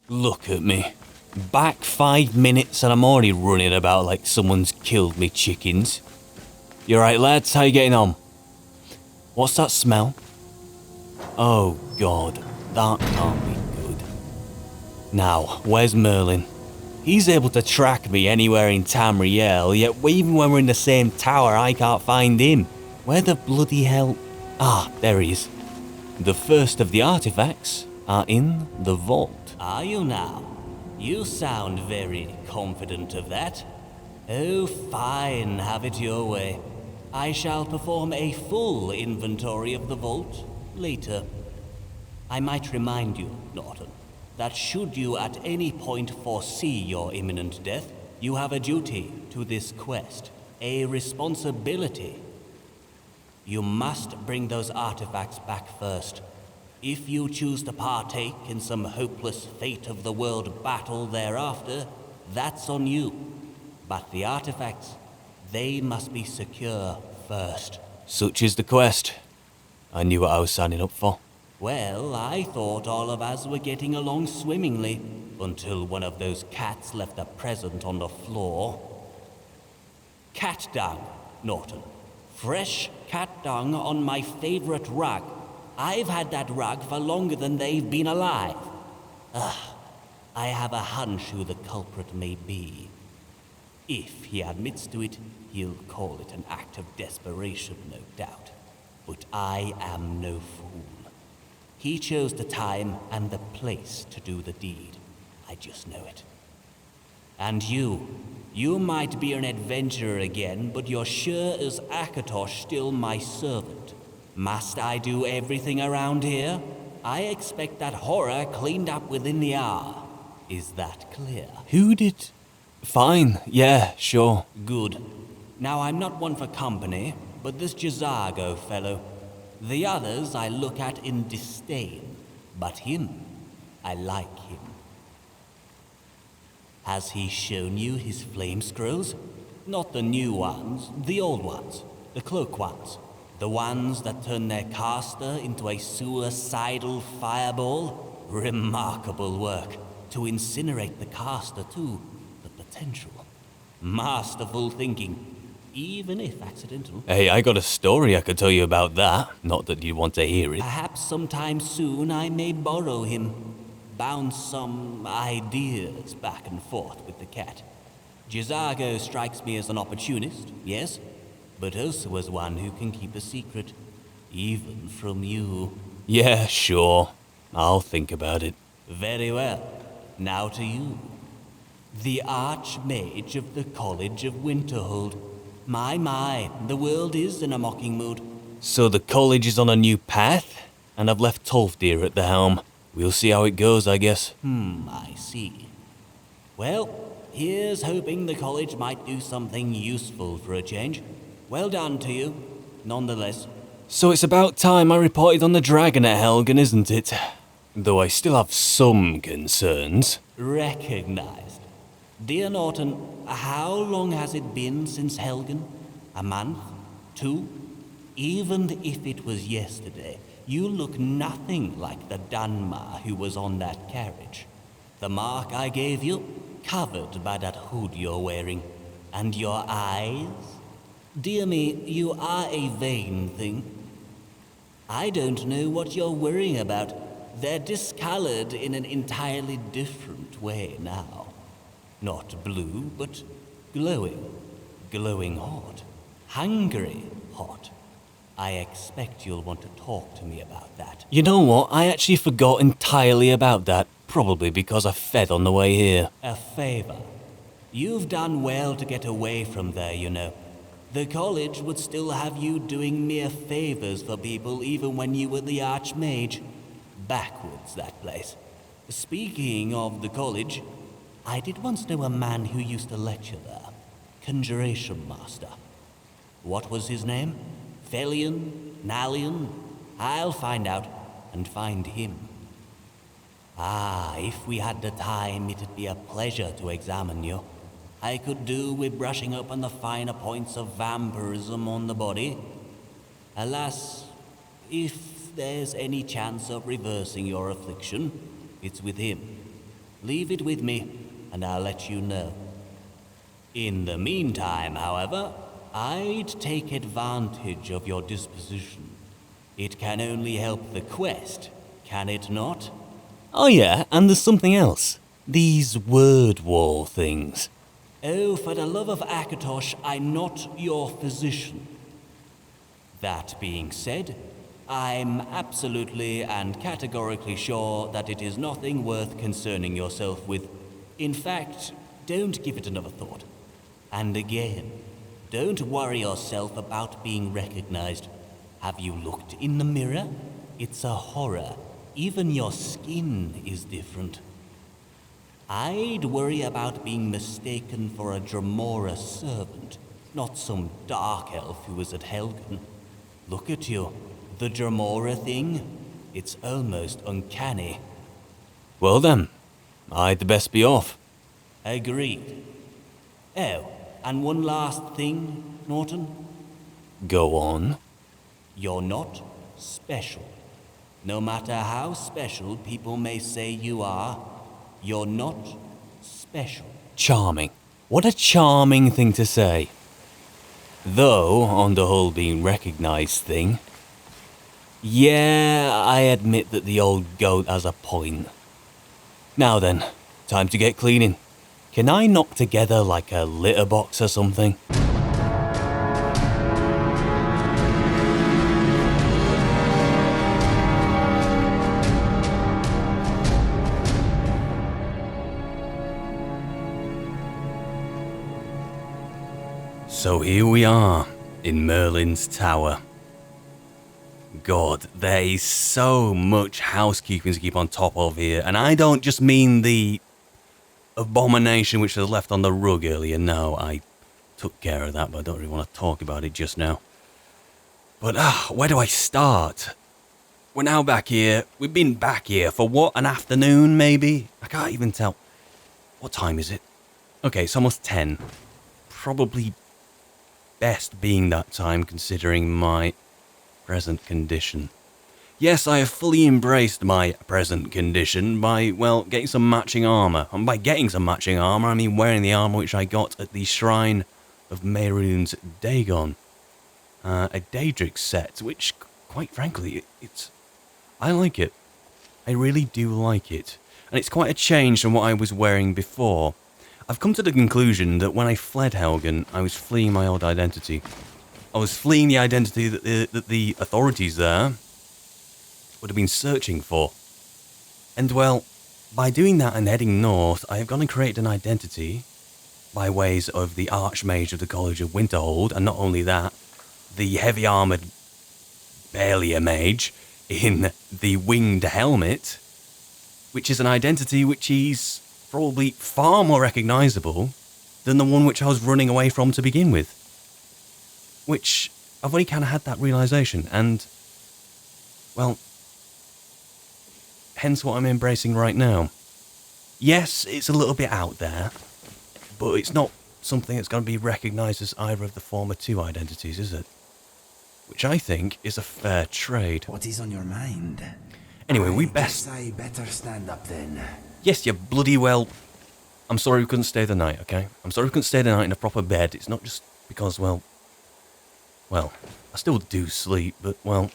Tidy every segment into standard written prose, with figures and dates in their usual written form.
Look at me. Back 5 minutes and I'm already running about like someone's killed me chickens. You alright, lads? How you getting on? What's that smell? Oh god, that can't be good. Now, where's Merlin? He's able to track me anywhere in Tamriel, yet even when we're in the same tower I can't find him. Where the bloody hell... Ah, there he is. The first of the artifacts are in the vault. Are you now? You sound very confident of that. Oh, fine, have it your way. I shall perform a full inventory of the vault later. I might remind you, Norton, that should you at any point foresee your imminent death, you have a duty to this quest, a responsibility. You must bring those artifacts back first. If you choose to partake in some hopeless fate of the world battle thereafter, that's on you. But the artifacts, they must be secure first. Such is the quest. I knew what I was signing up for. Well, I thought all of us were getting along swimmingly, until one of those cats left a present on the floor. Cat dung, Norton. Fresh cat dung on my favorite rug. I've had that rug for longer than they've been alive. I have a hunch who the culprit may be. If he admits to it, he'll call it an act of desperation, no doubt. But I am no fool. He chose the time and the place to do the deed. I just know it. And you might be an adventurer again, but you're sure as Akatosh still my servant. Must I do everything around here? I expect that horror cleaned up within the hour. Is that clear? Who did... Fine, yeah, sure. Good. Now, I'm not one for company, but this Jazago fellow. The others I look at in disdain, but him, I like him. Has he shown you his flame scrolls? Not the new ones, the old ones, the cloak ones. The ones that turn their caster into a suicidal fireball? Remarkable work. To incinerate the caster too, the potential. Masterful thinking, even if accidental. Hey, I got a story I could tell you about that. Not that you want to hear it. Perhaps sometime soon I may borrow him. Bounce some ideas back and forth with the cat. Jazago strikes me as an opportunist, yes? But also as one who can keep a secret, even from you. Yeah, sure. I'll think about it. Very well. Now to you. The Archmage of the College of Winterhold. My, the world is in a mocking mood. So the college is on a new path, and I've left Tolfdir at the helm. We'll see how it goes, I guess. I see. Well, here's hoping the college might do something useful for a change. Well done to you, nonetheless. So it's about time I reported on the dragon at Helgen, isn't it? Though I still have some concerns. Recognized. Dear Norton, how long has it been since Helgen? A month? 2? Even if it was yesterday, you look nothing like the Dunmar who was on that carriage. The mark I gave you, covered by that hood you're wearing. And your eyes? Dear me, you are a vain thing. I don't know what you're worrying about. They're discolored in an entirely different way now. Not blue, but glowing. Glowing hot. Hungry hot. I expect you'll want to talk to me about that. You know what? I actually forgot entirely about that. Probably because I fed on the way here. A favor. You've done well to get away from there, you know. The college would still have you doing mere favors for people even when you were the Archmage. Backwards, that place. Speaking of the college, I did once know a man who used to lecture there. Conjuration Master. What was his name? Felion? Nalion? I'll find out and find him. If we had the time, it'd be a pleasure to examine you. I could do with brushing up on the finer points of vampirism on the body. Alas, if there's any chance of reversing your affliction, it's with him. Leave it with me, and I'll let you know. In the meantime, however, I'd take advantage of your disposition. It can only help the quest, can it not? Oh yeah, and there's something else. These word wall things. Oh, for the love of Akatosh, I'm not your physician. That being said, I'm absolutely and categorically sure that it is nothing worth concerning yourself with. In fact, don't give it another thought. And again, don't worry yourself about being recognized. Have you looked in the mirror? It's a horror. Even your skin is different. I'd worry about being mistaken for a Dremora servant, not some dark elf who was at Helgen. Look at you. The Dremora thing? It's almost uncanny. Well then, I'd best be off. Agreed. Oh, and one last thing, Norton. Go on. You're not special. No matter how special people may say you are, you're not special. Charming. What a charming thing to say. Though, on the whole being recognized thing, yeah, I admit that the old goat has a point. Now then, time to get cleaning. Can I knock together like a litter box or something? So here we are, in Merlin's tower. God, there is so much housekeeping to keep on top of here, and I don't just mean the abomination which was left on the rug earlier. No, I took care of that, but I don't really want to talk about it just now. But where do I start? We're now back here. We've been back here for what, an afternoon maybe? I can't even tell. What time is it? Okay, it's almost 10. Probably best being that time considering my present condition. Yes, I have fully embraced my present condition by, well, getting some matching armour. And by getting some matching armour, I mean wearing the armour which I got at the Shrine of Mehrunes Dagon. A Daedric set, which, quite frankly, I like it. I really do like it. And it's quite a change from what I was wearing before. I've come to the conclusion that when I fled Helgen, I was fleeing my old identity. I was fleeing the identity that the authorities there would have been searching for. And well, by doing that and heading north, I have gone and created an identity by ways of the Archmage of the College of Winterhold, and not only that, the heavy-armoured Balia Mage in the winged helmet, which is an identity which is probably far more recognisable than the one which I was running away from to begin with. Which, I've only kind of had that realisation, and, well, hence what I'm embracing right now. Yes, it's a little bit out there, but it's not something that's going to be recognised as either of the former two identities, is it? Which I think is a fair trade. What is on your mind? Anyway, we best... I better stand up then. Yes, you bloody well... I'm sorry we couldn't stay the night, okay? I'm sorry we couldn't stay the night in a proper bed. It's not just because, well, I still do sleep, but, well,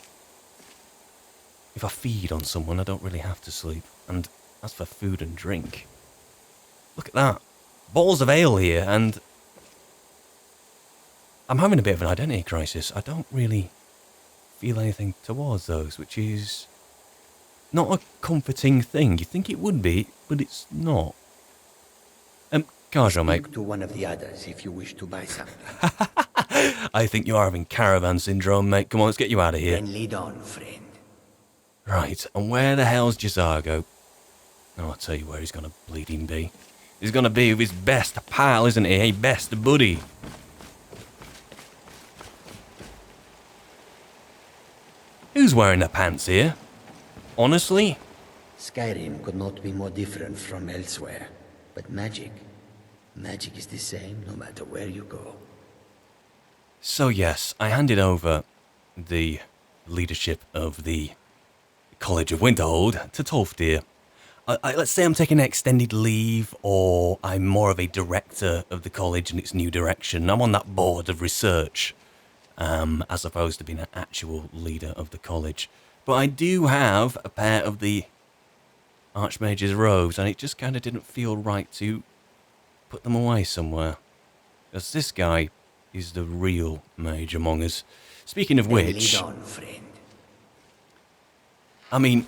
if I feed on someone, I don't really have to sleep. And as for food and drink, look at that. Balls of ale here, and I'm having a bit of an identity crisis. I don't really feel anything towards those, which is not a comforting thing. You think it would be, but it's not. Carjo, mate. Speak to one of the others if you wish to buy something. I think you are having caravan syndrome, mate. Come on, let's get you out of here. Then lead on, friend. Right, and where the hell's Jazargo? Oh, I'll tell you where he's gonna bleeding be. He's gonna be with his best pal, isn't he? Hey, best buddy. Who's wearing the pants here? Honestly? Skyrim could not be more different from elsewhere. But magic is the same no matter where you go. So yes, I handed over the leadership of the College of Winterhold to Tolfdir. let's say I'm taking an extended leave, or I'm more of a director of the college and its new direction. I'm on that board of research, as opposed to being an actual leader of the college. But I do have a pair of the Archmage's robes, and it just kind of didn't feel right to put them away somewhere. Because this guy is the real mage among us. Speaking of which, Lead on, friend. I mean,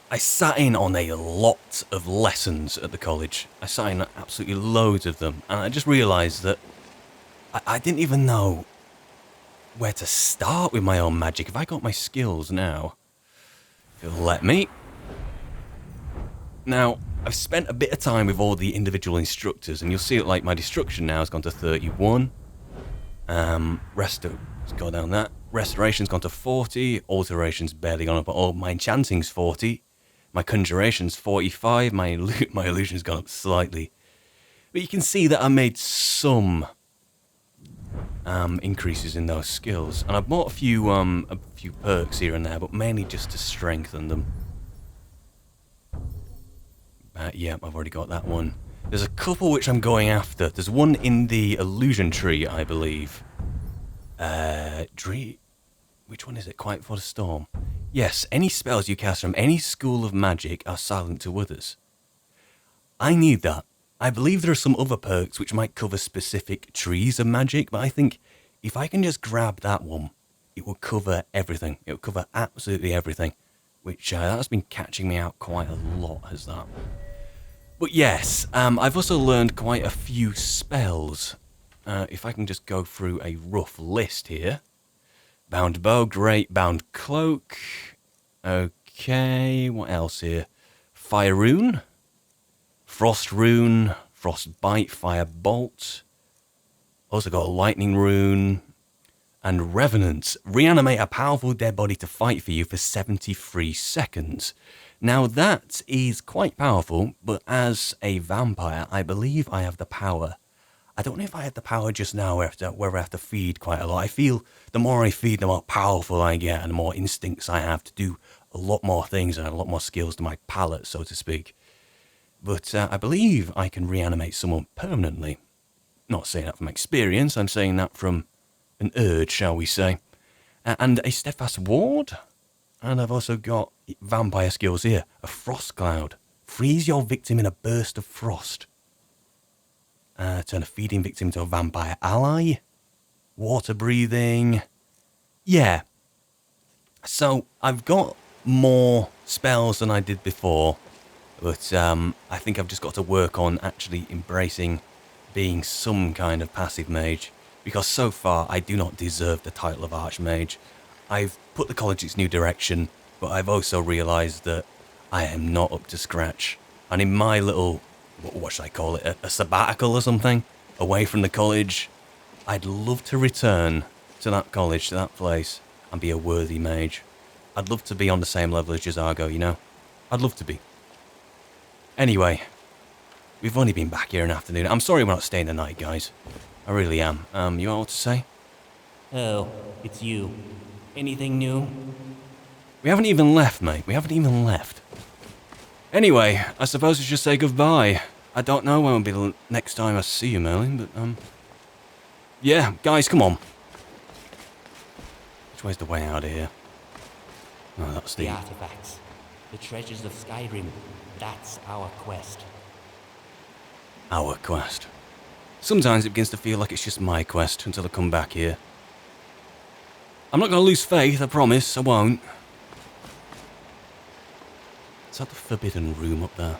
I sat in on a lot of lessons at the college. I sat in absolutely loads of them, and I just realised that I didn't even know where to start with my own magic. If I got my skills now, if it'll let me. Now, I've spent a bit of time with all the individual instructors, and you'll see that like my destruction now has gone to 31. Let's go down that. Restoration's gone to 40. Alteration's barely gone up at all. My enchanting's 40. My conjuration's 45. My illusion's gone up slightly. But you can see that I made some increases in those skills. And I bought a few perks here and there, but mainly just to strengthen them. Yeah, I've already got that one. There's a couple which I'm going after. There's one in the illusion tree, I believe. Which one is it? Quiet Before the Storm. Yes, any spells you cast from any school of magic are silent to others. I need that. I believe there are some other perks which might cover specific trees of magic, but I think if I can just grab that one, it will cover everything. It will cover absolutely everything, which that's been catching me out quite a lot, has that. But yes, I've also learned quite a few spells. If I can just go through a rough list here. Bound Bow, great. Bound Cloak. Okay, what else here? Fire Rune. Frost Rune. Frostbite, Fire Bolt. Also got a Lightning Rune. And Revenants. Reanimate a powerful dead body to fight for you for 73 seconds. Now that is quite powerful, but as a vampire, I believe I have the power. I don't know if I had the power just now where I have to feed quite a lot. I feel the more I feed, the more powerful I get and the more instincts I have to do a lot more things and add a lot more skills to my palette, so to speak. But I believe I can reanimate someone permanently. Not saying that from experience, I'm saying that from an urge, shall we say. And a Steadfast Ward. And I've also got vampire skills here. A Frost Cloud. Freeze your victim in a burst of frost. Turn a feeding victim into a vampire ally. Water breathing. Yeah. So I've got more spells than I did before. But I think I've just got to work on actually embracing being some kind of passive mage. Because so far I do not deserve the title of Archmage. I've put the college in its new direction, but I've also realised that I am not up to scratch. And in my little, what should I call it, a sabbatical or something, away from the college, I'd love to return to that college, to that place, and be a worthy mage. I'd love to be on the same level as Jazago, you know? I'd love to be. Anyway, we've only been back here an afternoon. I'm sorry we're not staying the night, guys. I really am. You know what to say? Oh, it's you. Anything new? We haven't even left, mate. We haven't even left. Anyway, I suppose we should say goodbye. I don't know when will be the next time I see you, Merlin, but, yeah, guys, come on. Which way's the way out of here? Oh, that's The artifacts. The Treasures of Skyrim. That's our quest. Our quest. Sometimes it begins to feel like it's just my quest until I come back here. I'm not going to lose faith, I promise, I won't. Is that the forbidden room up there?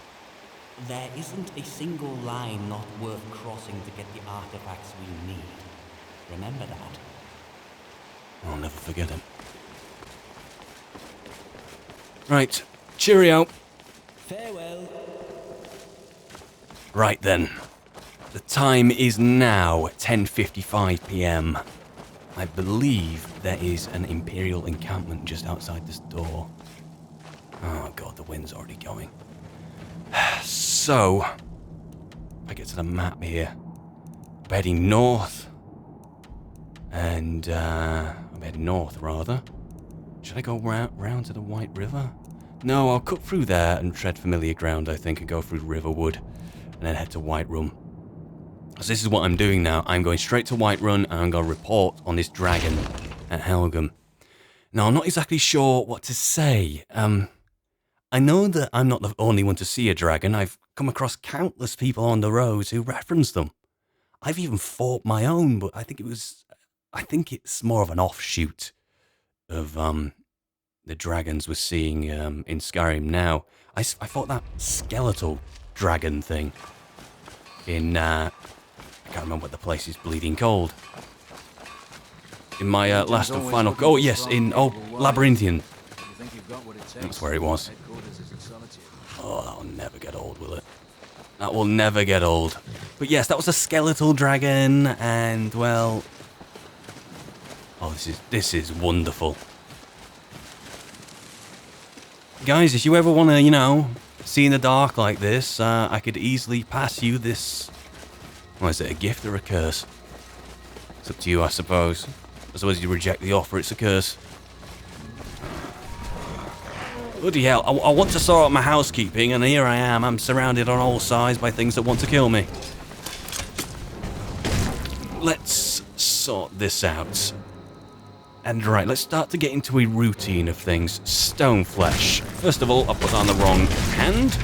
There isn't a single line not worth crossing to get the artifacts we need. Remember that. I'll never forget it. Right, cheerio. Farewell. Right then. The time is now 10:55 PM. I believe there is an Imperial encampment just outside this door. Oh god, the wind's already going. So, if I get to the map here, I'm heading north. And, I'm heading north, rather. Should I go round to the White River? No, I'll cut through there and tread familiar ground, I think, and go through Riverwood, and then head to Whiterun. So this is what I'm doing now. I'm going straight to Whiterun, and I'm going to report on this dragon at Helgen. Now, I'm not exactly sure what to say. I know that I'm not the only one to see a dragon. I've come across countless people on the roads who reference them. I've even fought my own, but I think it's more of an offshoot of the dragons we're seeing in Skyrim now. I fought that skeletal dragon thing in I can't remember what the place is bleeding cold. In my last and final... Oh, yes, in Labyrinthian. That's where it was. Oh, that'll never get old, will it? That will never get old. But yes, that was a skeletal dragon, and, well... Oh, this is wonderful. Guys, if you ever want to, you know, see in the dark like this, I could easily pass you this... What is it, a gift or a curse? It's up to you, I suppose. I suppose you reject the offer, it's a curse. Bloody hell, I want to sort out my housekeeping, and here I am. I'm surrounded on all sides by things that want to kill me. Let's sort this out. And right, let's start to get into a routine of things. Stone flesh. First of all, I put on the wrong hand.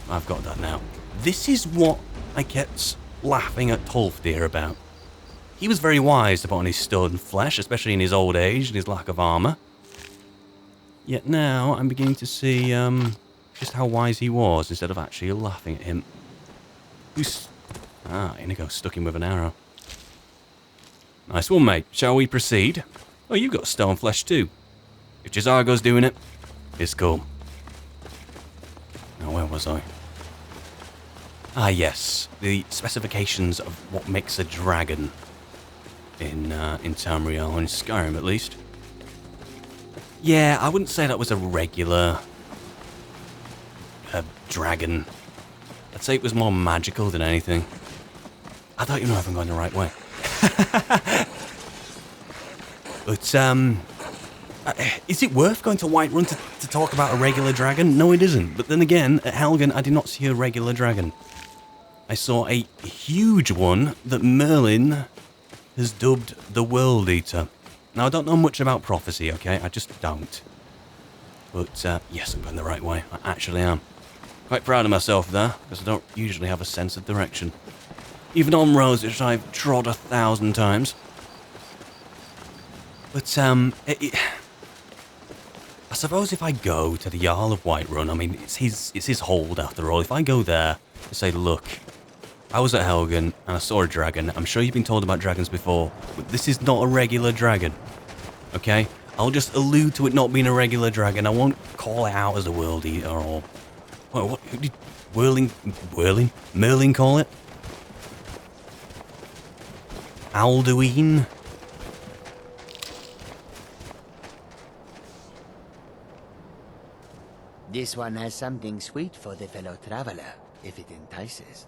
I've got that now. This is what I kept laughing at Tolfdir about. He was very wise to put on his stone flesh, especially in his old age and his lack of armor. Yet now I'm beginning to see just how wise he was instead of actually laughing at him. Inigo stuck him with an arrow. Nice one, mate. Shall we proceed? Oh, you've got stone flesh too. If Jazargo's doing it, it's cool. Now, where was I? Ah, yes. The specifications of what makes a dragon in Tamriel, or in Skyrim at least. Yeah, I wouldn't say that was a regular dragon. I'd say it was more magical than anything. I don't even know if I'm going the right way. But, is it worth going to Whiterun to talk about a regular dragon? No, it isn't. But then again, at Helgen, I did not see a regular dragon. I saw a huge one that Merlin has dubbed the World Eater. Now, I don't know much about prophecy, okay? I just don't. But, yes, I'm going the right way. I actually am. Quite proud of myself there, because I don't usually have a sense of direction. Even on roads which I've trod 1,000 times. But, I suppose if I go to the Jarl of Whiterun, I mean, it's his hold after all. If I go there and say, look, I was at Helgen and I saw a dragon. I'm sure you've been told about dragons before, but this is not a regular dragon. Okay? I'll just allude to it not being a regular dragon. I won't call it out as a world eater or... Who did Merlin call it? Alduin? This one has something sweet for the fellow traveler, if it entices.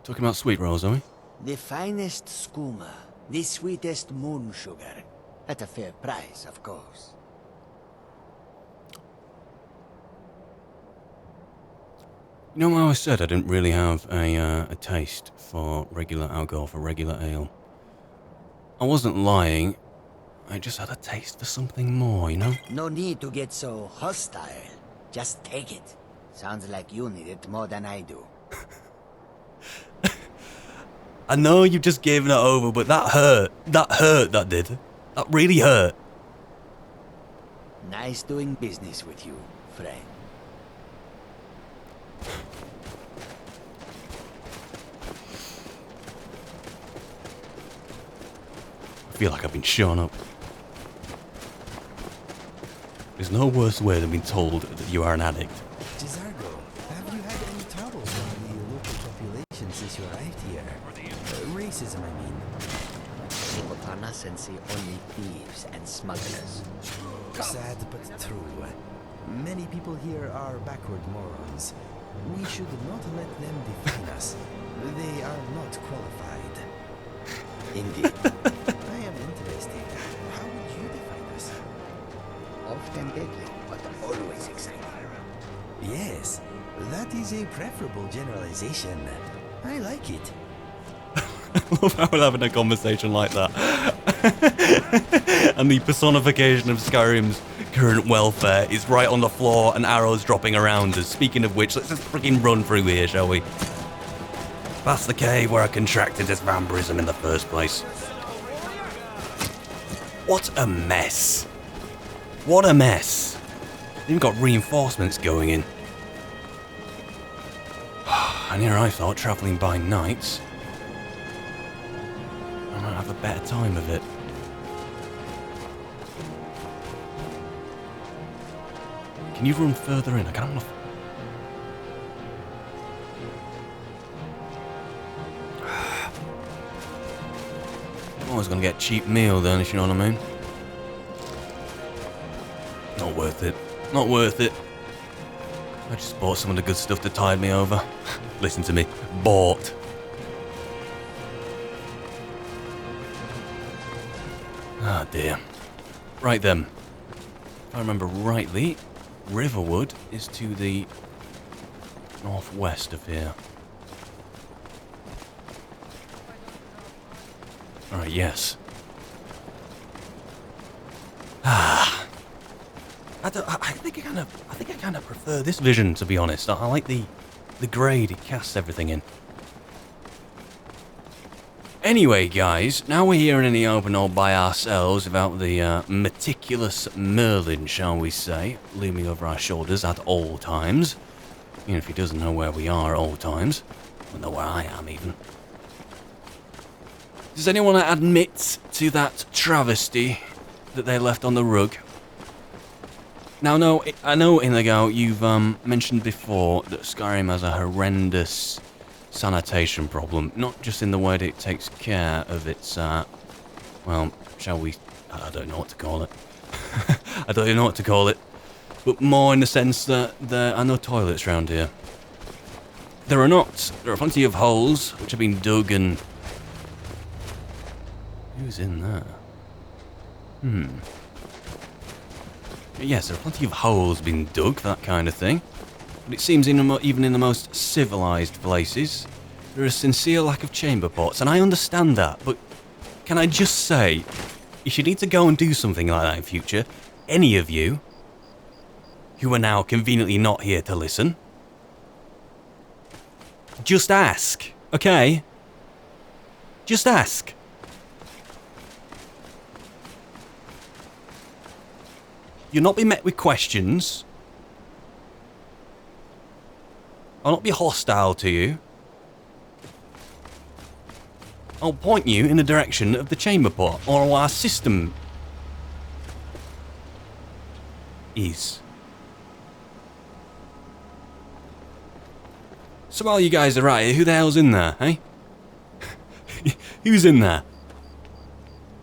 Talking about sweet rolls, are we? The finest skooma, the sweetest moon sugar, at a fair price, of course. You know, I always said I didn't really have a taste for regular alcohol, for regular ale. I wasn't lying. I just had a taste for something more, you know? No need to get so hostile. Just take it. Sounds like you need it more than I do. I know you've just given it over, but that hurt. That hurt, that did. That really hurt. Nice doing business with you, friend. I feel like I've been shown up. There's no worse way than being told that you are an addict. Jazargo, have you had any troubles with the local population since you arrived here? Racism, I mean. Look upon us and see only thieves and smugglers. Sad but true. Many people here are backward morons. We should not let them define us. They are not qualified. Indeed. I am interested. How and deadly, but always exciting. Yes, that is a preferable generalization. I like it. I love how we're having a conversation like that. And the personification of Skyrim's current welfare is right on the floor and arrows dropping around us. Speaking of which, let's just freaking run through here, shall we? Past the cave where I contracted this vampirism in the first place. What a mess. What a mess. They've got reinforcements going in. And here I thought, travelling by night, I might have a better time of it. Can you run further in? I can't. I'm always going to get a cheap meal then, if you know what I mean. Not worth it. Not worth it. I just bought some of the good stuff to tide me over. Listen to me. Bought. Ah, dear. Right then. If I remember rightly, Riverwood is to the northwest of here. Alright, yes. Ah. I think I kind of prefer this vision, to be honest. I like the grade it casts everything in. Anyway, guys, now we're here in the open all by ourselves without the meticulous Merlin, shall we say, looming over our shoulders at all times. Even if he doesn't know where we are at all times. Doesn't know where I am, even. Does anyone admit to that travesty that they left on the rug? Now, no, I know, Inigo, you've mentioned before that Skyrim has a horrendous sanitation problem. Not just in the way that it takes care of its, well, shall we... I don't know what to call it. I don't even know what to call it. But more in the sense that there are no toilets around here. There are not. There are plenty of holes which have been dug and... Who's in there? Yes, there are plenty of holes being dug for that kind of thing. But it seems even in the most civilized places, there is a sincere lack of chamber pots, and I understand that, but can I just say, if you need to go and do something like that in future, any of you, who are now conveniently not here to listen, just ask, okay? Just ask. You'll not be met with questions. I'll not be hostile to you. I'll point you in the direction of the chamber pot, or our system is. So while you guys are right here, who the hell's in there, eh? Who's in there?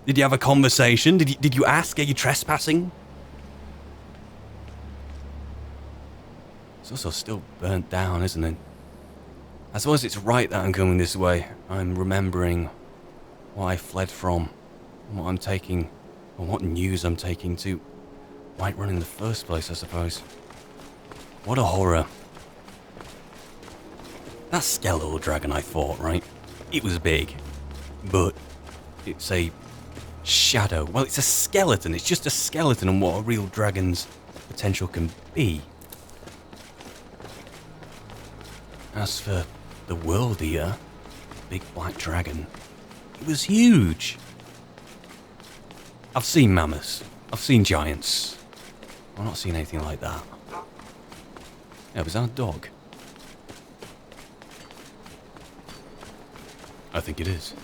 Did you have a conversation? Did you ask? Are you trespassing? It's also still burnt down, isn't it? I suppose it's right that I'm coming this way. I'm remembering what I fled from, and what I'm taking, or what news I'm taking to Whiterun in the first place, I suppose. What a horror. That skeletal dragon I fought, right? It was big, but it's a shadow. Well, it's a skeleton. It's just a skeleton on what a real dragon's potential can be. As for the World Eater, big black dragon, it was huge. I've seen mammoths. I've seen giants. I've not seen anything like that. Yeah, was that a dog? I think it is.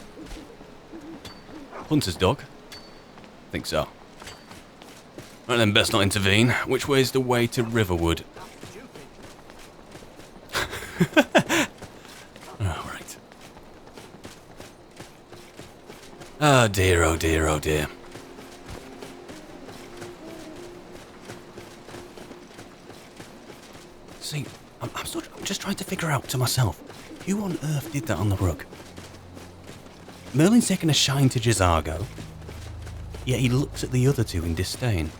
Hunter's dog? Think so. Right then, best not intervene. Which way is the way to Riverwood? Oh, right. Oh dear, oh dear, oh dear. See, I'm just trying to figure out to myself, who on earth did that on the rug? Merlin's taken a shine to Jizargo, yet he looks at the other two in disdain.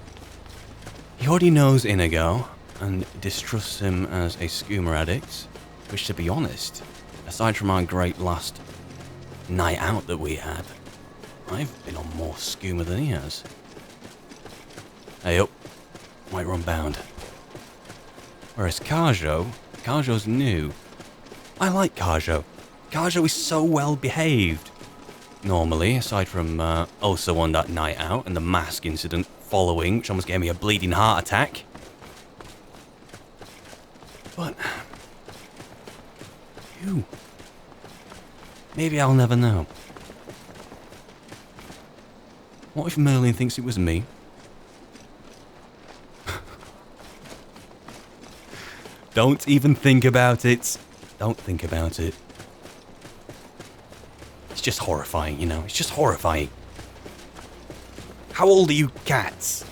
He already knows Inigo and distrusts him as a skooma addict, which, to be honest, aside from our great last night out that we had, I've been on more skooma than he has. Hey up, Whiterun bound. Whereas Karjo's new. I like Karjo. Karjo is so well behaved. Normally, aside from also on that night out and the mask incident following, which almost gave me a bleeding heart attack. But you, maybe I'll never know. What if Merlin thinks it was me? Don't even think about it. Don't think about it. It's just horrifying, you know. It's just horrifying. How old are you cats?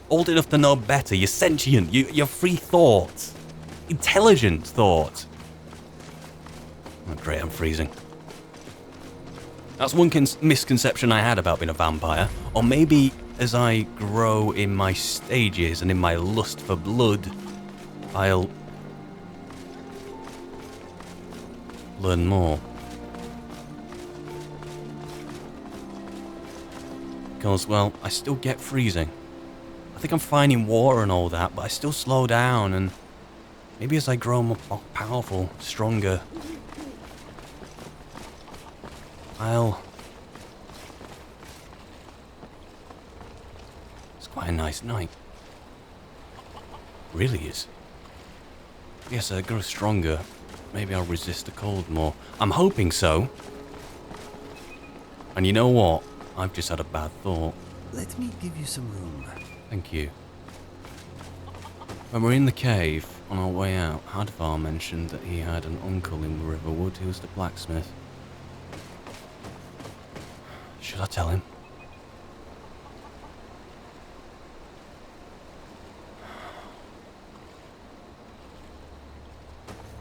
Old enough to know better. You're sentient. You're free thought. Intelligent thought. Oh, great, I'm freezing. That's one misconception I had about being a vampire. Or maybe as I grow in my stages and in my lust for blood, I'll learn more. Because, well, I still get freezing. I think I'm fine in water and all that, but I still slow down, and maybe as I grow more powerful, stronger, It's quite a nice night. Really is. Yes, as I grow stronger, maybe I'll resist the cold more. I'm hoping so. And you know what? I've just had a bad thought. Let me give you some room. Thank you. When we're in the cave, on our way out, Hadvar mentioned that he had an uncle in Riverwood who was the blacksmith. Should I tell him?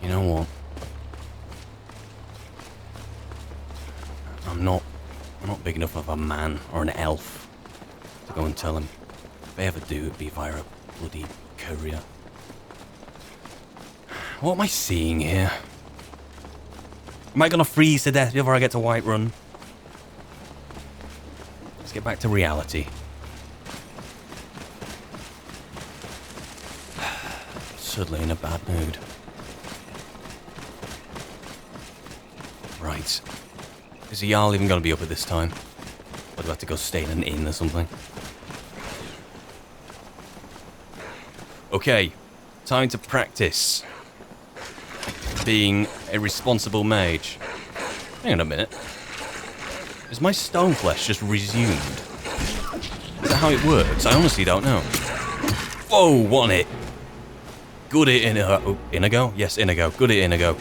You know what? I'm not big enough of a man or an elf to go and tell him. If I ever do, it'd be via a bloody courier. What am I seeing here? Am I gonna freeze to death before I get to Whiterun? Let's get back to reality. Suddenly in a bad mood. Right. Is the Jarl even gonna be up at this time? Or do I have to go stay in an inn or something? Okay, time to practice being a responsible mage. Hang on a minute. Is my stone flesh just resumed? Is that how it works? I honestly don't know. Whoa, what hit? Good hit, Inigo. Oh, Inigo? Yes, Inigo. Good hit, Inigo.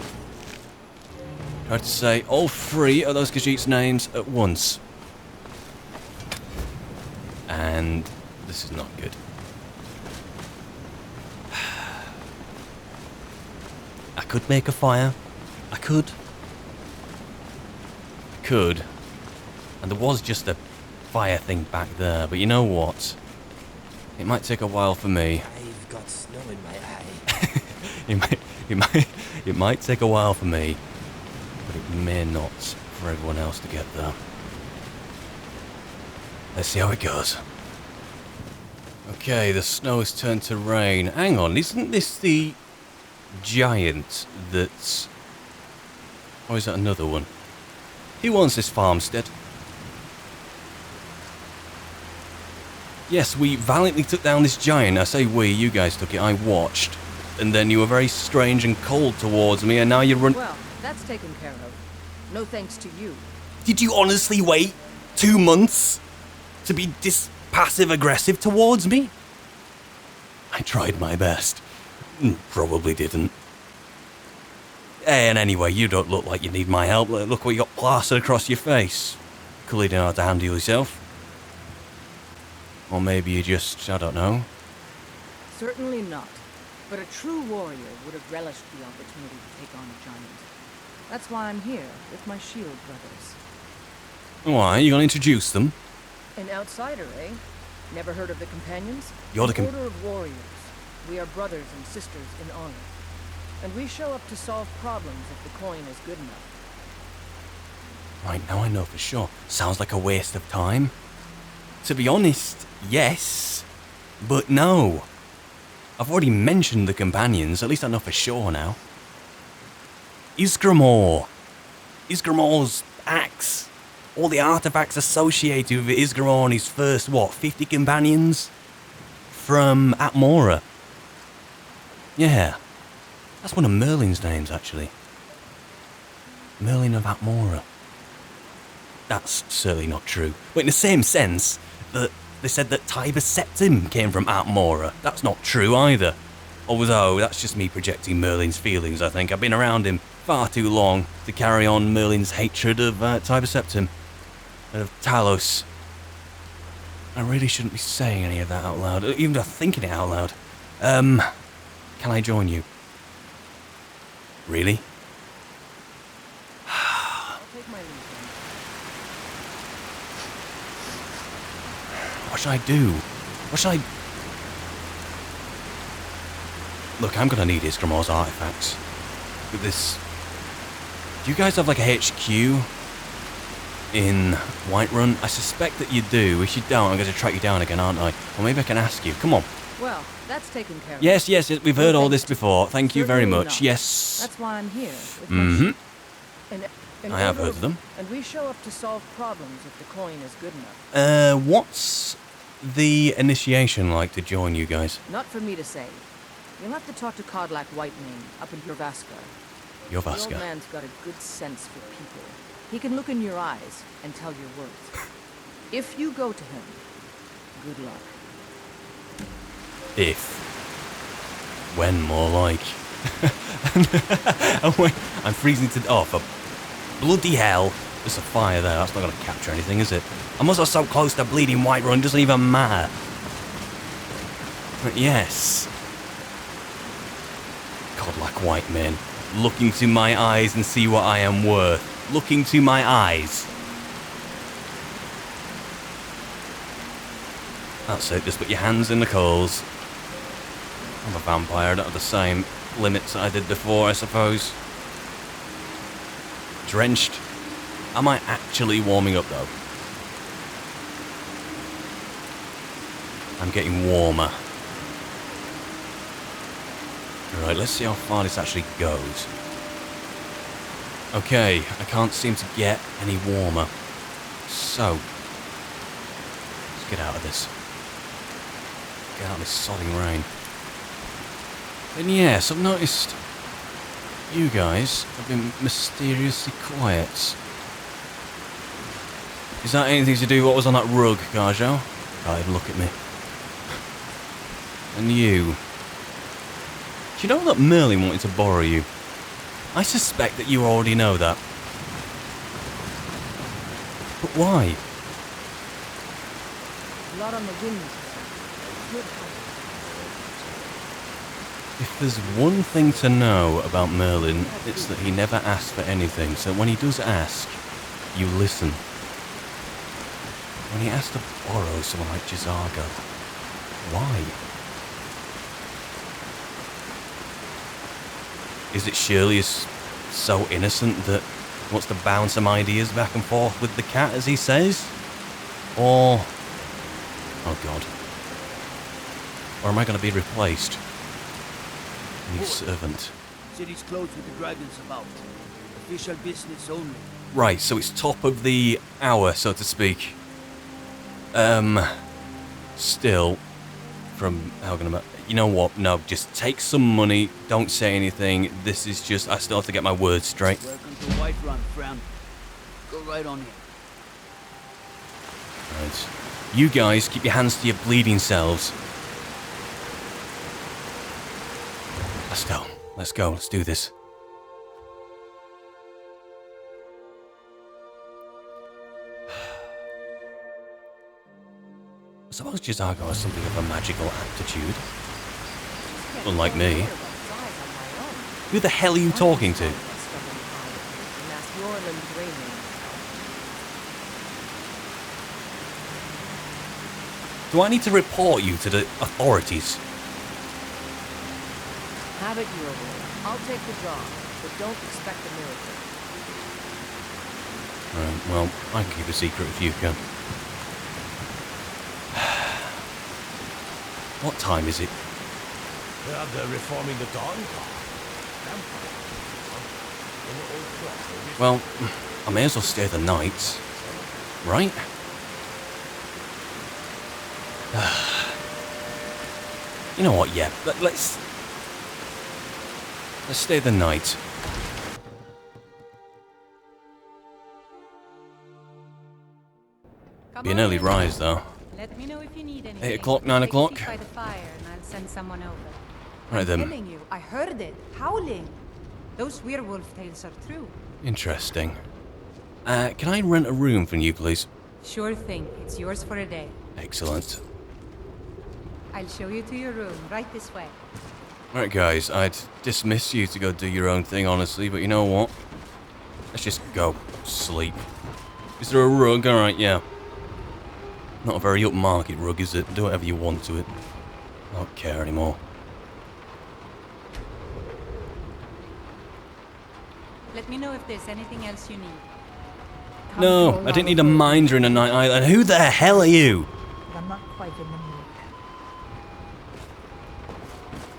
Tried to say all three of those Khajiit's names at once. And this is not good. I could make a fire. I could. And there was just a fire thing back there, but you know what? It might take a while for me. I've got snow in my eye. it might take a while for me, but it may not for everyone else to get there. Let's see how it goes. Okay, the snow has turned to rain. Hang on, isn't this the giant that's... Or is that another one? Who wants this farmstead? Yes, we valiantly took down this giant. I say we, you guys took it, I watched. And then you were very strange and cold towards me, and now you run... Well, that's taken care of. No thanks to you. Did you honestly wait 2 months to be this passive-aggressive towards me? I tried my best. Probably didn't. And anyway, you don't look like you need my help. Look what you got plastered across your face. Clearly don't know how to handle yourself. Or maybe you just, I don't know. Certainly not. But a true warrior would have relished the opportunity to take on a giant. That's why I'm here with my shield brothers. Why? You gonna introduce them? An outsider, eh? Never heard of the Companions? You're the Order of warriors. We are brothers and sisters in honor. And we show up to solve problems if the coin is good enough. Right, now I know for sure. Sounds like a waste of time. To be honest, yes. But no. I've already mentioned the Companions, at least I know for sure now. Ysgramor. Ysgramor's axe. All the artifacts associated with Ysgramor and his first, 50 Companions? From Atmora. Yeah. That's one of Merlin's names, actually. Merlin of Atmora. That's certainly not true. But in the same sense, that they said that Tiber Septim came from Atmora. That's not true either. Although, that's just me projecting Merlin's feelings, I think. I've been around him far too long to carry on Merlin's hatred of Tiber Septim. And of Talos. I really shouldn't be saying any of that out loud, even thinking it out loud. Can I join you? Really? I'll take my leave then. What should I do? What should I... Look, I'm gonna need Ysgramor's artifacts. With this... Do you guys have like a HQ in Whiterun? I suspect that you do. If you don't, I'm going to track you down again, aren't I? Or maybe I can ask you. Come on. Well, that's taken care of. Yes, we've heard all this before. Thank you very Certainly much. not. Yes. That's why I'm here. With my ship. And I have heard of them. And we show up to solve problems if the coin is good enough. What's the initiation like to join you guys? Not for me to say. You'll have to talk to Kodlak Whitemane up in Jorvaskar. The old Jorvaskar. man's got a good sense for people. He can look in your eyes and tell your worth. If you go to him, good luck. If. When, more like. Oh wait, I'm freezing to... Oh, for bloody hell. There's a fire there. That's not going to capture anything, is it? I'm also so close to bleeding Whiterun, doesn't even matter. But yes. Godlike Whitemane. Look into my eyes and see what I am worth. Look into my eyes. That's it, just put your hands in the coals. I'm a vampire, I don't have the same limits that I did before, I suppose. Drenched. Am I actually warming up, though? I'm getting warmer. Right, let's see how far this actually goes. Okay, I can't seem to get any warmer. So, let's get out of this. Get out of this sodding rain. And yes, I've noticed you guys have been mysteriously quiet. Is that anything to do with what was on that rug, Garjo? Can't even look at me. And you. Do you know that Merlin wanted to borrow you? I suspect that you already know that. But why? A lot on the wind. If there's one thing to know about Merlin, it's that he never asks for anything, so when he does ask, you listen. When he asks to borrow someone like Jizargo, why? Is it surely so innocent that he wants to bounce some ideas back and forth with the cat, as he says? Or... oh god. Or am I going to be replaced? New servant. City's closed with the dragons about. Official business only. Right, so it's top of the hour, so to speak. Still, from how can I... You know what? No, just take some money. Don't say anything. This is just... I still have to get my words straight. Welcome to Whiterun, friend. Go right on in. Right. You guys, keep your hands to your bleeding selves. Let's go. Let's go. Let's do this. I suppose Jizargo has something of a magical aptitude. Unlike me. Who the hell are you talking to? Do I need to report you to the authorities? Have it your way. I'll take the job, but don't expect a miracle. Right, well, I can keep a secret if you can. What time is it? They're reforming the Dawnguard. Well, I may as well stay the night, right? You know what? Yeah, let's stay the night. Be an early rise, though. Let me know if you need anything. 8 o'clock, 9 o'clock. By the fire, and I'll send someone over. Right then. Telling you, I heard it, howling. Those werewolf tales are true. Interesting. Can I rent a room from you, please? Sure thing. It's yours for a day. Excellent. I'll show you to your room, right this way. Right, guys, I'd dismiss you to go do your own thing, honestly, but you know what? Let's just go sleep. Is there a rug? Alright, yeah. Not a very upmarket rug, is it? Do whatever you want to it. I don't care anymore. Let me know if there's anything else you need. No, I didn't need a minder in a night island. Who the hell are you? I'm not quite in the mood.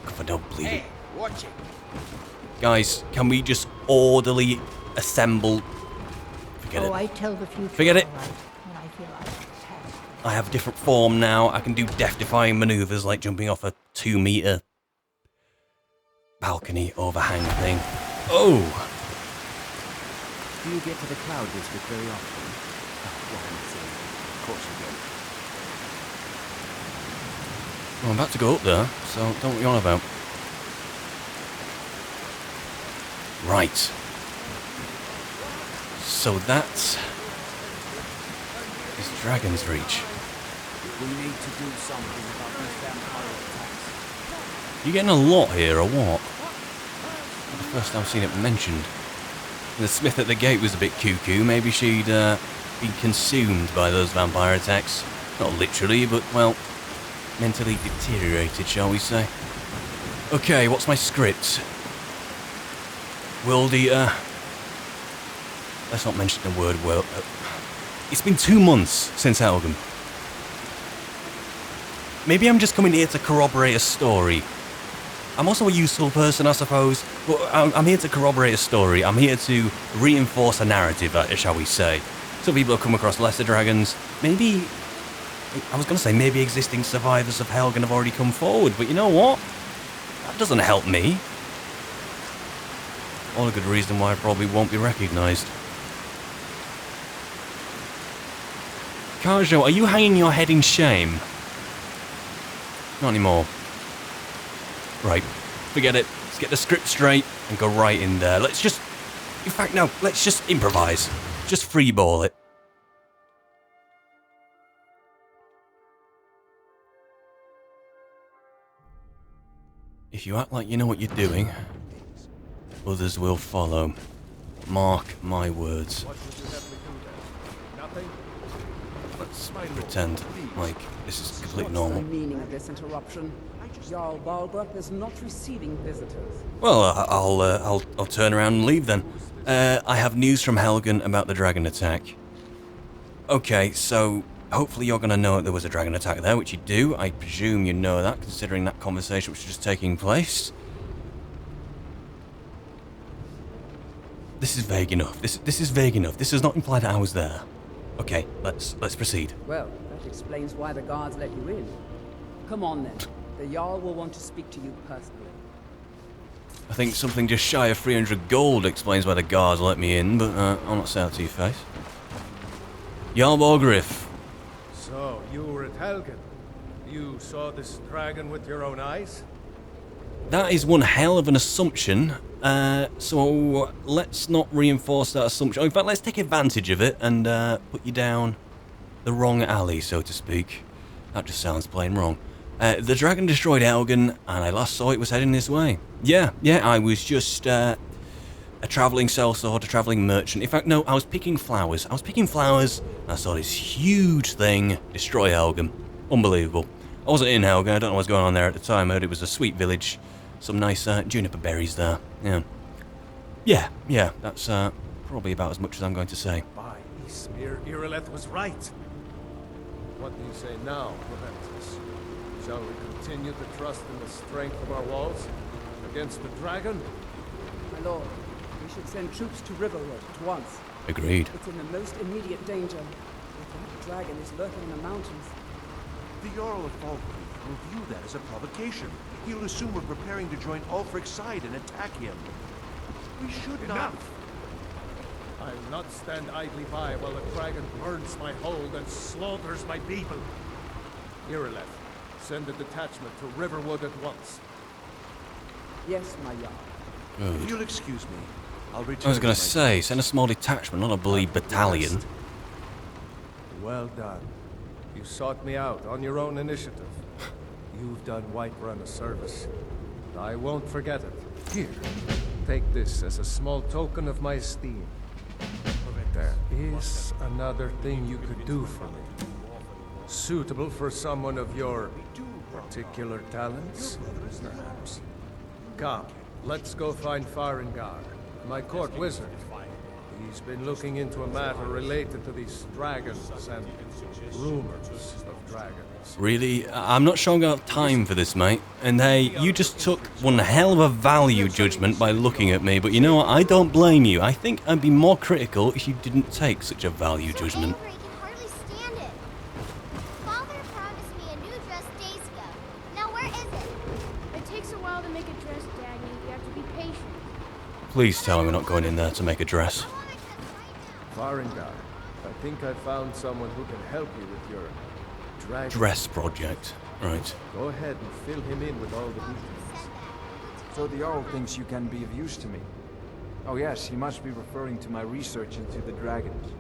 If I don't believe it. Watch it. Guys, can we just orderly assemble? Forget it. I tell the future. Forget it. all right, when I feel like it. I have different form now. I can do death-defying maneuvers like jumping off a 2-meter balcony overhang thing. Oh! Do you get to the Cloud District very often? Oh, of course you do. Well, I'm about to go up there, so don't know what you're on about. Right. So that is Dragon's Reach. We need to do something about these vampire attacks. You getting a lot here, or what? Not the first time I've seen it mentioned. The smith at the gate was a bit cuckoo. Maybe she'd been consumed by those vampire attacks. Not literally, but, well, mentally deteriorated, shall we say. Okay, what's my script? World Eater. Let's not mention the word world. It's been 2 months since Helgen. Maybe I'm just coming here to corroborate a story. I'm also a useful person, I suppose. But I'm here to corroborate a story. I'm here to reinforce a narrative, shall we say. Some people have come across lesser dragons. Maybe... I was going to say maybe existing survivors of Helgen have already come forward, but you know what? That doesn't help me. All a good reason why I probably won't be recognised. Kajo, are you hanging your head in shame? Not anymore. Right, forget it. Let's get the script straight and go right in there. Let's just... In fact, no, let's just improvise. Just freeball it. If you act like you know what you're doing, others will follow. Mark my words. Let's pretend like this is completely normal. What's the meaning of this interruption? Jarl Balgruuf is not receiving visitors. Well, I'll turn around and leave then. I have news from Helgen about the dragon attack. Okay, so hopefully you're going to know that there was a dragon attack there, which you do. I presume you know that, considering that conversation which was just taking place. This is vague enough. This is vague enough. This does not imply that I was there. Okay, let's proceed. Well, that explains why the guards let you in. Come on then. The Jarl will want to speak to you personally. I think something just shy of 300 gold explains why the guards let me in, but I'll not say that to your face. Jarl Balgruuf. So, you were at Helgen. You saw this dragon with your own eyes? That is one hell of an assumption, so let's not reinforce that assumption. In fact, let's take advantage of it and put you down the wrong alley, so to speak. That just sounds plain wrong. The dragon destroyed Helgen, and I last saw it was heading this way. Yeah, I was just a travelling sellsword, a travelling merchant. In fact, no, I was picking flowers. And I saw this huge thing destroy Helgen. Unbelievable. I wasn't in Helga, I don't know what's going on there at the time. I heard it was a sweet village. Some nice juniper berries there. Yeah, that's probably about as much as I'm going to say. By Ysmir, Irileth was right. What do you say now, Proventus? Shall we continue to trust in the strength of our walls against the dragon? My lord, we should send troops to Riverwood at once. Agreed. It's in the most immediate danger. The dragon is lurking in the mountains. The Jarl of Falkreath will view that as a provocation. He'll assume we're preparing to join Ulfric's side and attack him. We should not. I'll not stand idly by while the dragon burns my hold and slaughters my people. Irileth, send a detachment to Riverwood at once. Yes, my Jarl. If you'll excuse me, I'll return. I was going to say, send a small detachment, not a bloody battalion. Well done. You sought me out on your own initiative. You've done Whiterun a service. I won't forget it. Here, take this as a small token of my esteem. There is another thing you could do for me. Suitable for someone of your particular talents, perhaps. Come, let's go find Farengar, my court wizard. He's been looking into a matter related to these dragons and rumors of dragons. Really? I'm not sure I'm going to have time for this, mate. And hey, you just took one hell of a value judgment by looking at me, but you know what? I don't blame you. I think I'd be more critical if you didn't take such a value judgment. Angry, I can hardly stand it. Father promised me a new dress days ago. Now where is it? It takes a while to make a dress, Dagny. You have to be patient. Please tell me we're not going in there to make a dress. Farengar, I think I found someone who can help you with your dragon dress project. Right. Go ahead and fill him in with all the details. So the Jarl thinks you can be of use to me. Oh yes, he must be referring to my research into the dragons.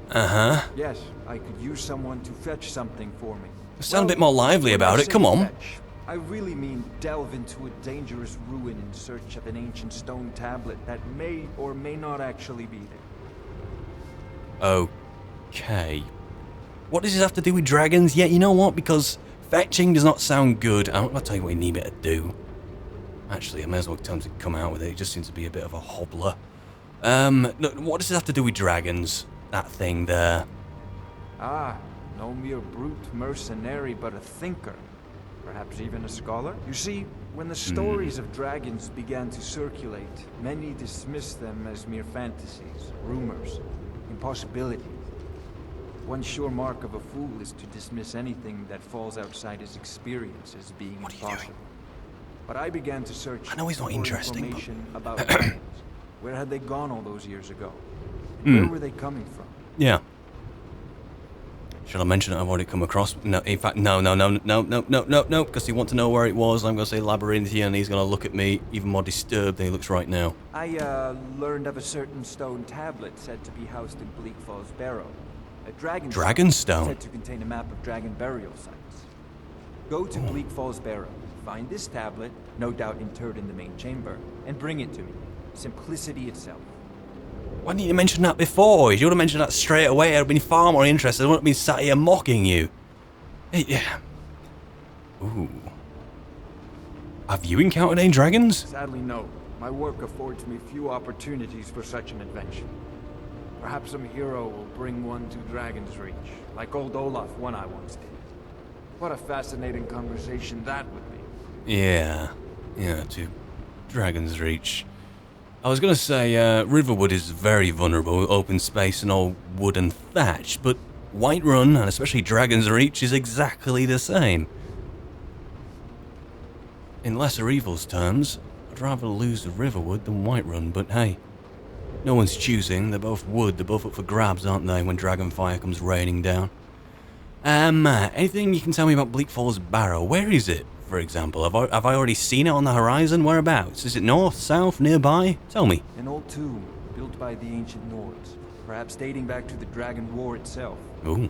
Uh-huh. Yes, I could use someone to fetch something for me. Sound a bit more lively about it, come on. Fetch, I really mean delve into a dangerous ruin in search of an ancient stone tablet that may or may not actually be there. Okay. What does this have to do with dragons? Yeah, you know what? Because fetching does not sound good. I'll tell you what you need me to do. Actually, I may as well tell him to come out with it. It just seems to be a bit of a hobbler. Look, what does this have to do with dragons? That thing there. Ah, no mere brute mercenary, but a thinker. Perhaps even a scholar? You see, when the stories of dragons began to circulate, many dismissed them as mere fantasies, rumors, impossibilities. One sure mark of a fool is to dismiss anything that falls outside his experience as being impossible. But I began to search I know he's not for interesting, information about dragons. Where had they gone all those years ago? Where were they coming from? Yeah. Shall I mention it? I've already come across. No, in fact, no, because you want to know where it was. I'm going to say Labyrinthian, and he's going to look at me even more disturbed than he looks right now. I learned of a certain stone tablet said to be housed in Bleak Falls Barrow. A Dragonstone? Said to contain a map of dragon burial sites. Go to Bleak Falls Barrow, find this tablet, no doubt interred in the main chamber, and bring it to me. Simplicity itself. Why didn't you mention that before? If you would have mentioned that straight away, I'd have been far more interested. I wouldn't have been sat here mocking you. Hey, yeah. Ooh. Have you encountered any dragons? Sadly, no. My work affords me few opportunities for such an adventure. Perhaps some hero will bring one to Dragon's Reach, like old Olaf one I once did. What a fascinating conversation that would be. Yeah, to Dragon's Reach. I was going to say, Riverwood is very vulnerable, open space and all wood and thatch, but Whiterun, and especially Dragon's Reach, is exactly the same. In lesser evil's terms, I'd rather lose the Riverwood than Whiterun, but hey, no one's choosing, they're both wood, they're both up for grabs, aren't they, when Dragonfire comes raining down. Anything you can tell me about Bleak Falls Barrow? Where is it, for example? Have I already seen it on the horizon? Whereabouts? Is it north, south, nearby? Tell me. An old tomb, built by the ancient Nords, perhaps dating back to the Dragon War itself. Ooh.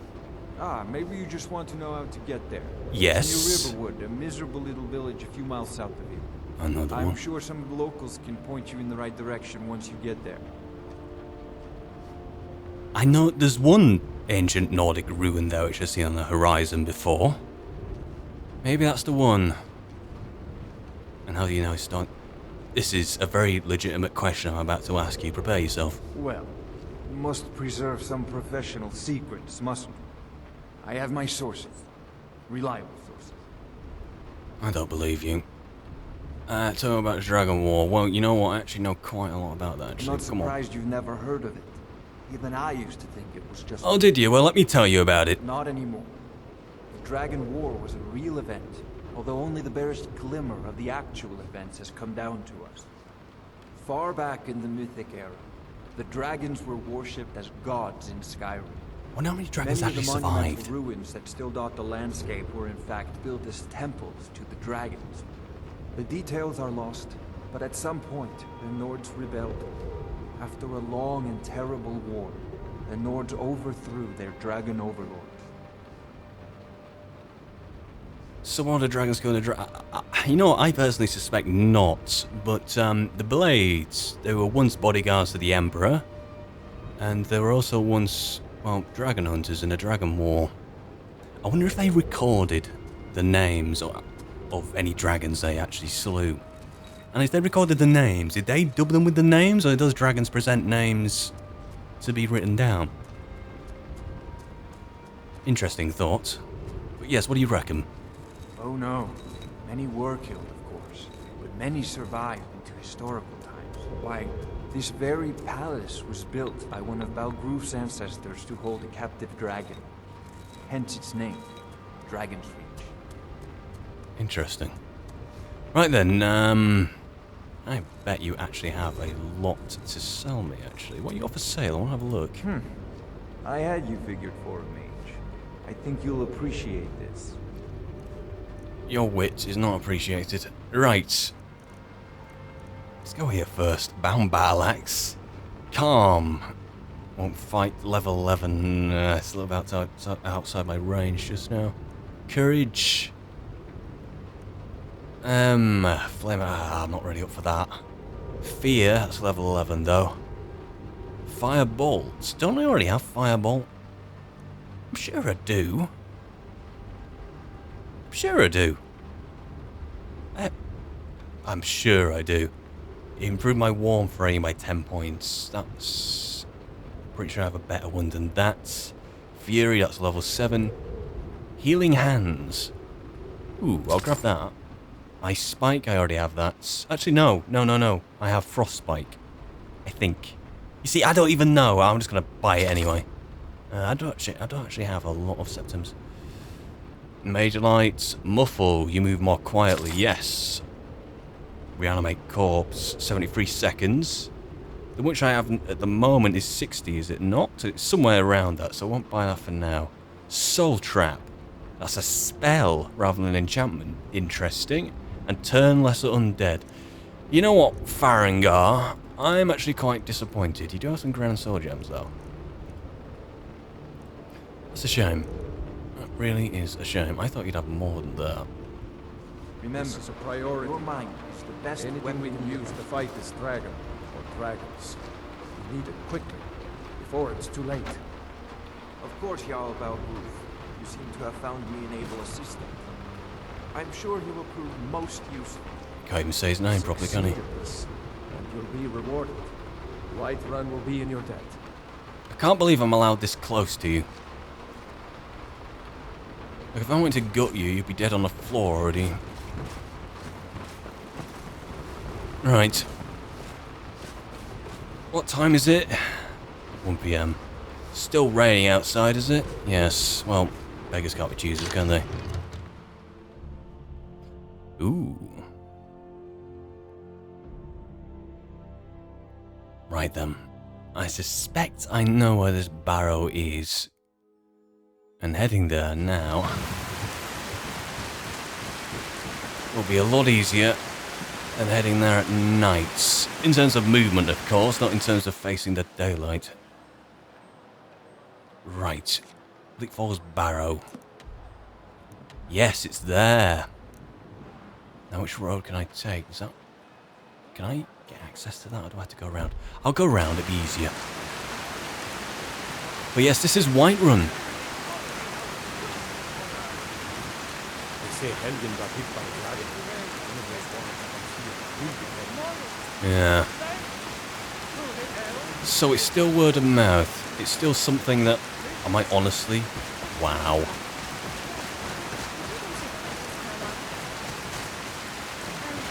Ah, maybe you just want to know how to get there. Yes. It's near Riverwood, a miserable little village a few miles south of here. Another one. I'm sure some of the locals can point you in the right direction once you get there. I know there's one ancient Nordic ruin there which I've seen on the horizon before. Maybe that's the one. And how do you know it's not? This is a very legitimate question I'm about to ask you. Prepare yourself. Well, we must preserve some professional secrets, mustn't we? I have my sources. Reliable sources. I don't believe you. Tell me about the Dragon War. Well, you know what? I actually know quite a lot about that, actually. I'm not Come on. surprised you've never heard of it. Even I used to think it was just... Oh, did you? Well, let me tell you about it. Not anymore. The Dragon War was a real event, although only the barest glimmer of the actual events has come down to us. Far back in the Mythic era, the dragons were worshipped as gods in Skyrim. Well, how many dragons Many actually of the monumental survived? ruins that still dot the landscape were in fact built as temples to the dragons. The details are lost, but at some point, the Nords rebelled. After a long and terrible war, the Nords overthrew their dragon overlords. So are the dragons going to you know what, I personally suspect not, but the Blades, they were once bodyguards to the Emperor, and they were also once, well, dragon hunters in a dragon war. I wonder if they recorded the names of any dragons they actually slew. And if they recorded the names, did they dub them with the names, or does dragons present names to be written down? Interesting thought. But yes, what do you reckon? Oh no. Many were killed, of course, but many survived into historical times. Why, this very palace was built by one of Balgruf's ancestors to hold a captive dragon. Hence its name, Dragon's Reach. Interesting. Right then, I bet you actually have a lot to sell me, actually. What you got for sale? I want to have a look. I had you figured for a mage. I think you'll appreciate this. Your wit is not appreciated. Right. Let's go here first. Bound battle axe. Calm. Won't fight. Level 11. It's a little bit outside my range just now. Courage. Flame. I'm not really up for that. Fear. That's level 11 though. Firebolt. Don't I already have Firebolt? I'm sure I do. I'm sure I do. I'm sure I do. Improve my warm frame by 10 points. That's... pretty sure I have a better one than that. Fury, that's level 7. Healing Hands. Ooh, I'll grab that. Ice Spike, I already have that. Actually, no. I have Frostspike. I think. You see, I don't even know. I'm just going to buy it anyway. I don't actually have a lot of septums. Major Lights, Muffle, you move more quietly, yes. Reanimate Corpse, 73 seconds. The which I have at the moment is 60, is it not? It's somewhere around that, so I won't buy that for now. Soul Trap, that's a spell rather than an enchantment. Interesting. And Turn Lesser Undead. You know what, Farengar? I'm actually quite disappointed. You do have some Grand Sword Gems, though. That's a shame. That really is a shame. I thought you'd have more than that. Remember, this is a priority. Your mind is the best Anything we can use to fight this dragon, or dragons, we need it quickly, before it's too late. Of course, Jarl Balgruf. You seem to have found me an able assistant. I'm sure he will prove most useful. Can't even say his name properly, can he? Succeed at this, and you'll be rewarded. Whiterun will be in your debt. I can't believe I'm allowed this close to you. Like, if I went to gut you, you'd be dead on the floor already. Right. What time is it? 1 PM. Still raining outside, is it? Yes. Well, beggars can't be choosers, can they? Ooh. Right then. I suspect I know where this barrow is. And heading there now will be a lot easier than heading there at night. In terms of movement, of course, not in terms of facing the daylight. Right. Bleak Falls Barrow. Yes, it's there. Now which road can I take? Is that... Can I get access to that, or do I have to go around? I'll go around, it'll be easier. But yes, this is Whiterun. This say Helgen got hit by a dragon. One of those ones comes here. Yeah. So it's still word of mouth. It's still something that I might honestly... Wow.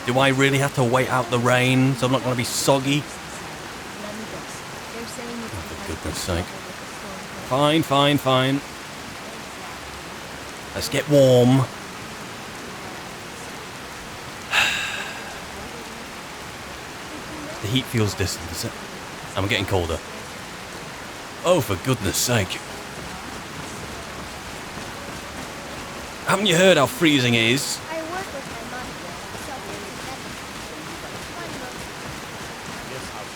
Do I really have to wait out the rain so I'm not going to be soggy? Oh, for goodness sake. Fine, fine, fine. Let's get warm. The heat feels distant, is it? I'm getting colder. Oh, for goodness sake. Haven't you heard how freezing it is? I work with my mom, so it's better. One moment. Yes, House.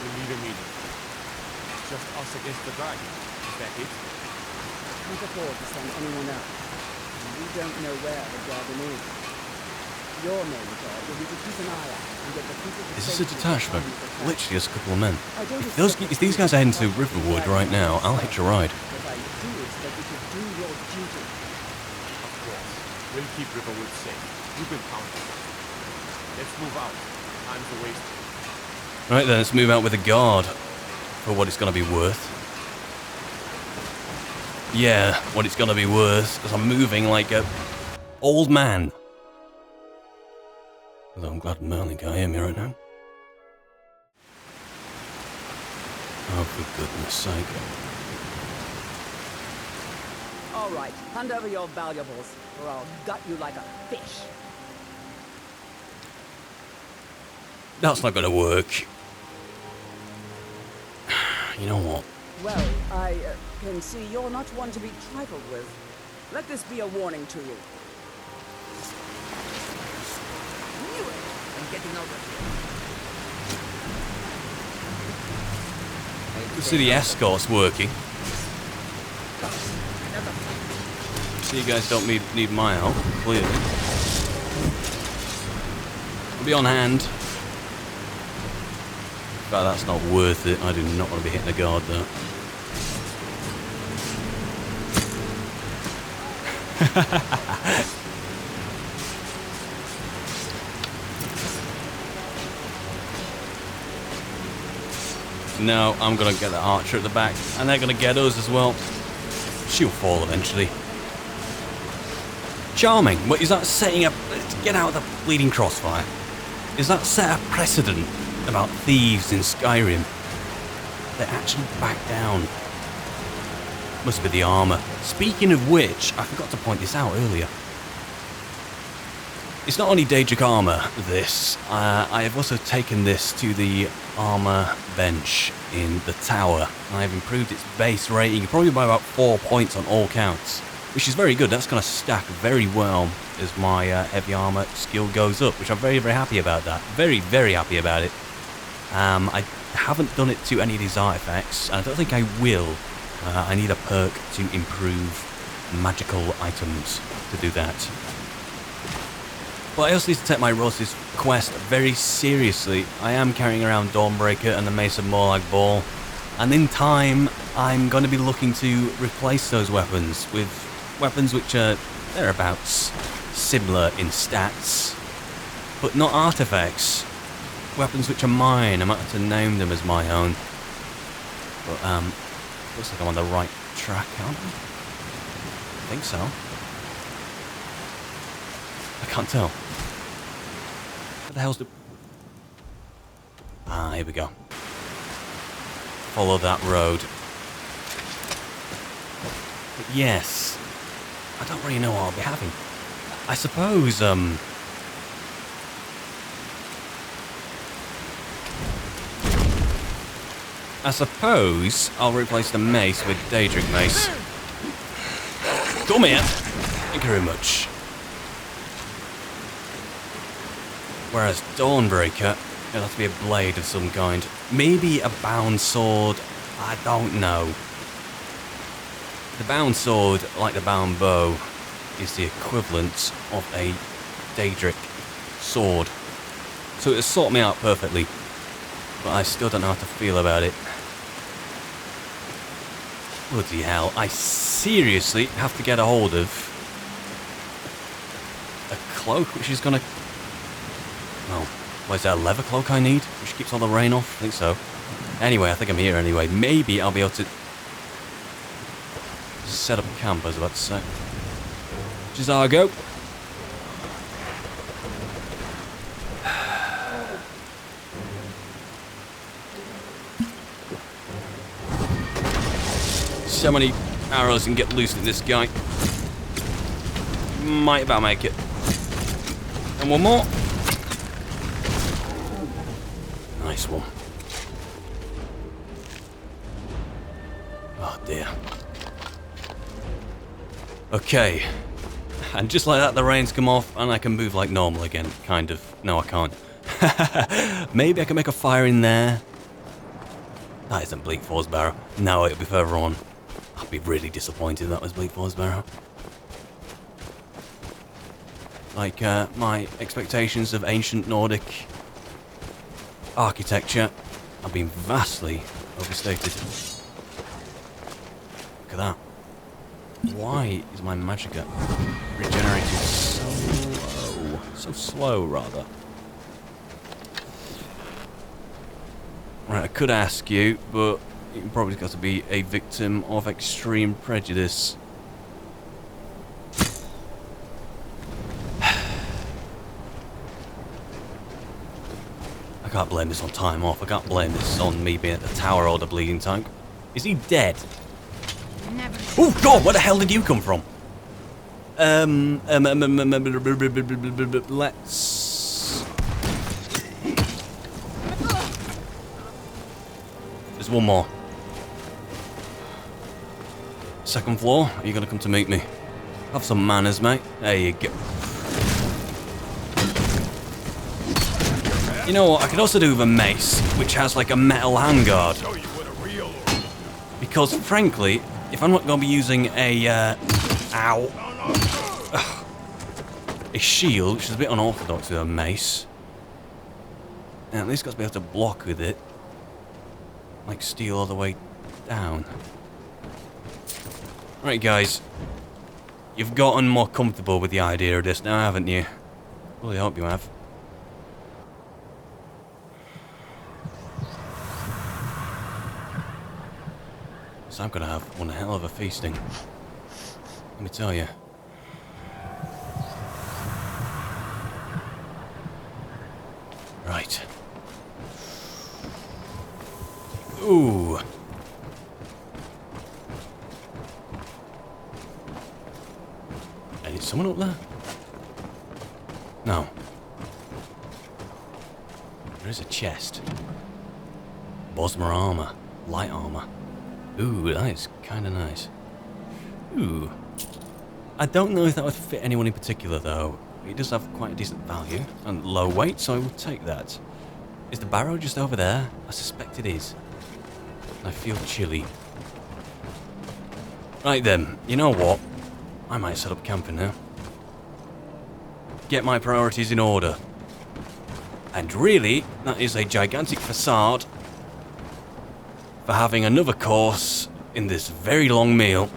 We need a meeting. It's just us against the dragon. Is that it? Can't afford to send anyone else. We don't know where the dragon is. Your main job will be to keep an eye out and get the people to Is this a detachment? Literally just a couple of men. I don't If these guys are heading to Riverwood right now, I'll hitch a ride. What I do is that you should do your duty. Of course. We'll keep Riverwood safe. You've been counting. Let's move out. Time's a waste. Right then, let's move out with a guard. For what it's going to be worth. Yeah, what it's going to be worth. Because I'm moving like a old man. Although I'm glad Merlin can't hear me right now. Oh, for goodness sake. All right, hand over your valuables, or I'll gut you like a fish. That's not going to work. You know what? Well, I can see you're not one to be trifled with. Let this be a warning to you. Knew it! I'm getting over here. You see the escort's working. So you guys don't need my help, clearly. I'll be on hand. But that's not worth it. I do not want to be hitting a guard there. No, I'm gonna get the archer at the back, and they're gonna get us as well. She'll fall eventually. Charming. What is that setting up? Get out of the bleeding crossfire. Is that set a precedent about thieves in Skyrim? They actually back down. Must be the armor. Speaking of which, I forgot to point this out earlier. It's not only Daedric armor, this. I have also taken this to the armor bench in the tower. I have improved its base rating probably by about 4 points on all counts, which is very good. That's going to stack very well as my heavy armor skill goes up, which I'm very, very happy about that. Very, very happy about it. I haven't done it to any of these artifacts, and I don't think I will. I need a perk to improve magical items to do that. But I also need to take my Rose's quest very seriously. I am carrying around Dawnbreaker and the Mace of Morlag Ball, and in time I'm going to be looking to replace those weapons with weapons which are thereabouts similar in stats, but not artifacts. Weapons which are mine. I might have to name them as my own. But looks like I'm on the right track, aren't I? I think so. I can't tell. What the hell's the... Ah, here we go. Follow that road. But yes, I don't really know what I'll be having. I suppose, I'll replace the mace with Daedric mace. Come here. Thank you very much. Whereas Dawnbreaker, it'll have to be a blade of some kind. Maybe a bound sword. I don't know. The bound sword, like the bound bow, is the equivalent of a Daedric sword. So it'll sort me out perfectly. But I still don't know how to feel about it. Bloody hell, I seriously have to get a hold of cloak, which is gonna... Well, is that a leather cloak I need? Which keeps all the rain off? I think so. Anyway, I think I'm here anyway. Maybe I'll be able to... set up camp, I was about to say. Which is how I go. So many arrows can get loose in this guy. Might about make it. And one more. Nice one. Oh dear. Okay. And just like that, the rain's come off and I can move like normal again. Kind of. No, I can't. Maybe I can make a fire in there. That isn't Bleak Falls Barrow. No, it'll be further on. I'd be really disappointed if that was Bleak Falls Barrow. Like, my expectations of ancient Nordic architecture have been vastly overstated. Look at that. Why is my magicka regenerating so slow? So slow, rather. Right, I could ask you, but you've probably got to be a victim of extreme prejudice. I can't blame this on time off. I can't blame this on me being at the tower or the bleeding tank. Is he dead? Oh God! Where the hell did you come from? Let's. There's one more. Second floor. Are you gonna come to meet me? Have some manners, mate. There you go. You know what? I could also do with a mace, which has like a metal handguard. Because frankly, if I'm not going to be using a a shield, which is a bit unorthodox with a mace, and at least got to be able to block with it, like steel all the way down. Right, guys, you've gotten more comfortable with the idea of this now, haven't you? Well, I hope you have. So I'm gonna have one hell of a feasting. Let me tell you. Right. Ooh. Is someone up there? No. There is a chest. Bosmer armor. Light armor. Ooh, that is kind of nice. Ooh. I don't know if that would fit anyone in particular, though. It does have quite a decent value and low weight, so I will take that. Is the barrow just over there? I suspect it is. I feel chilly. Right then, you know what? I might set up camping now. Get my priorities in order. And really, that is a gigantic facade for having another course in this very long meal.